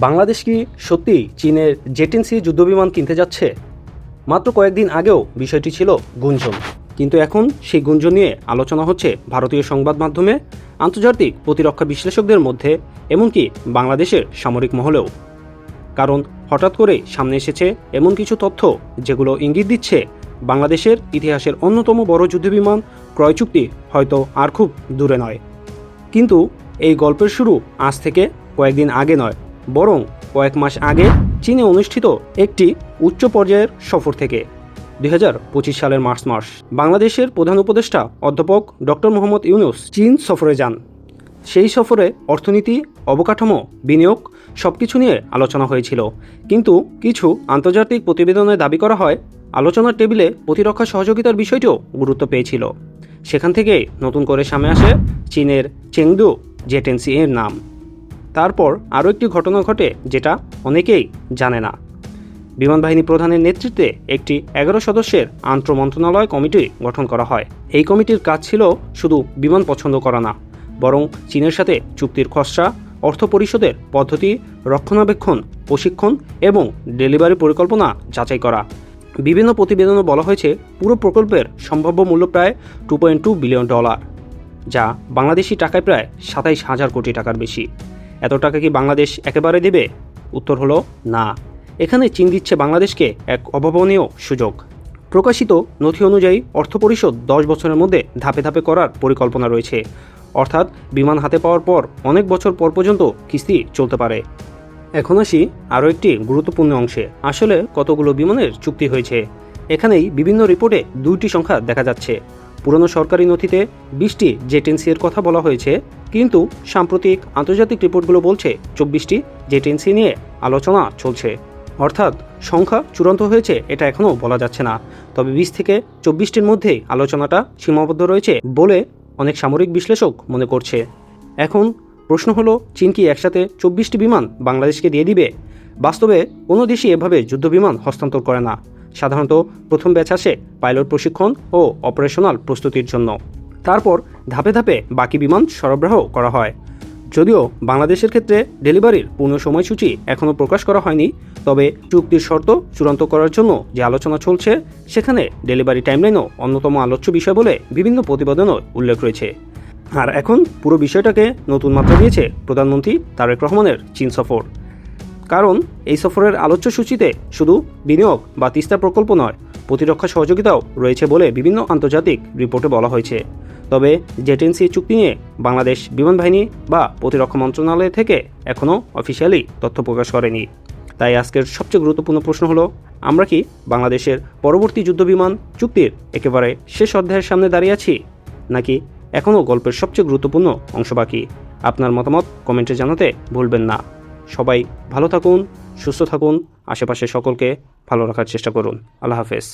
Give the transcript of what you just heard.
বাংলাদেশ কি সত্যিই চীনের জে-10C যুদ্ধবিমান কিনতে যাচ্ছে? মাত্র কয়েকদিন আগেও বিষয়টি ছিল গুঞ্জন, কিন্তু এখন সেই গুঞ্জন নিয়ে আলোচনা হচ্ছে ভারতীয় সংবাদ মাধ্যমে, আন্তর্জাতিক প্রতিরক্ষা বিশ্লেষকদের মধ্যে, এমনকি বাংলাদেশের সামরিক মহলেও। কারণ হঠাৎ করে সামনে এসেছে এমন কিছু তথ্য যেগুলো ইঙ্গিত দিচ্ছে বাংলাদেশের ইতিহাসের অন্যতম বড় যুদ্ধবিমান ক্রয় চুক্তি হয়তো আর খুব দূরে নয়। কিন্তু এই গল্পের শুরু আজ থেকে কয়েকদিন আগে নয়, বরং কয়েক মাস আগে চীনে অনুষ্ঠিত একটি উচ্চ পর্যায়ের সফর থেকে। 2025 সালের মার্চ মাস বাংলাদেশের প্রধান উপদেষ্টা অধ্যাপক ডক্টর মোহাম্মদ ইউনূস চীন সফরে যান। সেই সফরে অর্থনীতি, অবকাঠামো, বিনিয়োগ সবকিছু নিয়ে আলোচনা হয়েছিল, কিন্তু কিছু আন্তর্জাতিক প্রতিবেদনে দাবি করা হয় আলোচনার টেবিলে প্রতিরক্ষা সহযোগিতার বিষয়টিও গুরুত্ব পেয়েছিল। সেখান থেকে নতুন করে সামনে আসে চীনের চেংদু জে-10C এর নাম। তারপর আরও একটি ঘটনা ঘটে যেটা অনেকেই জানে না। বিমান বাহিনী প্রধানের নেতৃত্বে একটি 11 সদস্যের আন্তঃমন্ত্রণালয় কমিটি গঠন করা হয়। এই কমিটির কাজ ছিল শুধু বিমান পছন্দ করা না, বরং চীনের সাথে চুক্তির খসড়া, অর্থ পরিশোধের পদ্ধতি, রক্ষণাবেক্ষণ, প্রশিক্ষণ এবং ডেলিভারি পরিকল্পনা যাচাই করা। বিভিন্ন প্রতিবেদনে বলা হয়েছে পুরো প্রকল্পের সম্ভাব্য মূল্য প্রায় $2.2 বিলিয়ন, যা বাংলাদেশি টাকায় প্রায় 27,000 কোটি টাকার বেশি। এত টাকা কি বাংলাদেশ একেবারে দেবে? উত্তর হলো না। এখানে চীন দিচ্ছে বাংলাদেশকে এক অভাবনীয় সুযোগ। প্রকাশিত নথি অনুযায়ী অর্থ পরিশোধ 10 বছরের মধ্যে ধাপে ধাপে করার পরিকল্পনা রয়েছে, অর্থাৎ বিমান হাতে পাওয়ার পর অনেক বছর পর পর্যন্ত কিস্তি চলতে পারে। এখন আসি আরও একটি গুরুত্বপূর্ণ অংশে। আসলে কতগুলো বিমানের চুক্তি হয়েছে? এখানেই বিভিন্ন রিপোর্টে 2টি সংখ্যা দেখা যাচ্ছে। পুরনো সরকারি নথিতে 20টি জে-10C এর কথা বলা হয়েছে, কিন্তু সাম্প্রতিক আন্তর্জাতিক রিপোর্টগুলো বলছে 24টি জে-10C নিয়ে আলোচনা চলছে। অর্থাৎ সংখ্যা চূড়ান্ত হয়েছে এটা এখনও বলা যাচ্ছে না, তবে 20 থেকে 24টির মধ্যেই আলোচনাটা সীমাবদ্ধ রয়েছে বলে অনেক সামরিক বিশ্লেষক মনে করছে। এখন প্রশ্ন হলো, চীন কি একসাথে 24টি বিমান বাংলাদেশকে দিয়ে দিবে? বাস্তবে কোনো দেশই এভাবে যুদ্ধবিমান হস্তান্তর করে না। সাধারণত প্রথম ব্যাচ আসে পাইলট প্রশিক্ষণ ও অপারেশনাল প্রস্তুতির জন্য, তারপর ধাপে ধাপে বাকি বিমান সরবরাহ করা হয়। যদিও বাংলাদেশের ক্ষেত্রে ডেলিভারির পূর্ণ সময়সূচি এখনও প্রকাশ করা হয়নি, তবে চুক্তির শর্ত চূড়ান্ত করার জন্য যে আলোচনা চলছে সেখানে ডেলিভারি টাইমলাইনও অন্যতম আলোচ্য বিষয় বলে বিভিন্ন প্রতিবেদনও উল্লেখ রয়েছে। আর এখন পুরো বিষয়টাকে নতুন মাত্রা দিয়েছে প্রধানমন্ত্রী তারেক রহমানের চীন সফর। কারণ এই সফরের আলোচ্য সূচিতে শুধু বিনিয়োগ বা তিস্তা প্রকল্প নয়, প্রতিরক্ষা সহযোগিতাও রয়েছে বলে বিভিন্ন আন্তর্জাতিক রিপোর্টে বলা হয়েছে। তবে জে-10C চুক্তি নিয়ে বাংলাদেশ বিমান বাহিনী বা প্রতিরক্ষা মন্ত্রণালয় থেকে এখনও অফিসিয়ালি তথ্য প্রকাশ করেনি। তাই আজকের সবচেয়ে গুরুত্বপূর্ণ প্রশ্ন হলো, আমরা কি বাংলাদেশের পরবর্তী যুদ্ধবিমান চুক্তির একেবারে শেষ অধ্যায়ের সামনে দাঁড়িয়ে আছি, নাকি এখনও গল্পের সবচেয়ে গুরুত্বপূর্ণ অংশ বাকি? আপনার মতামত কমেন্টে জানাতে ভুলবেন না। সবাই ভালো থাকুন, সুস্থ থাকুন, আশেপাশে সকলকে ভালো রাখার চেষ্টা করুন। আল্লাহ হাফেজ।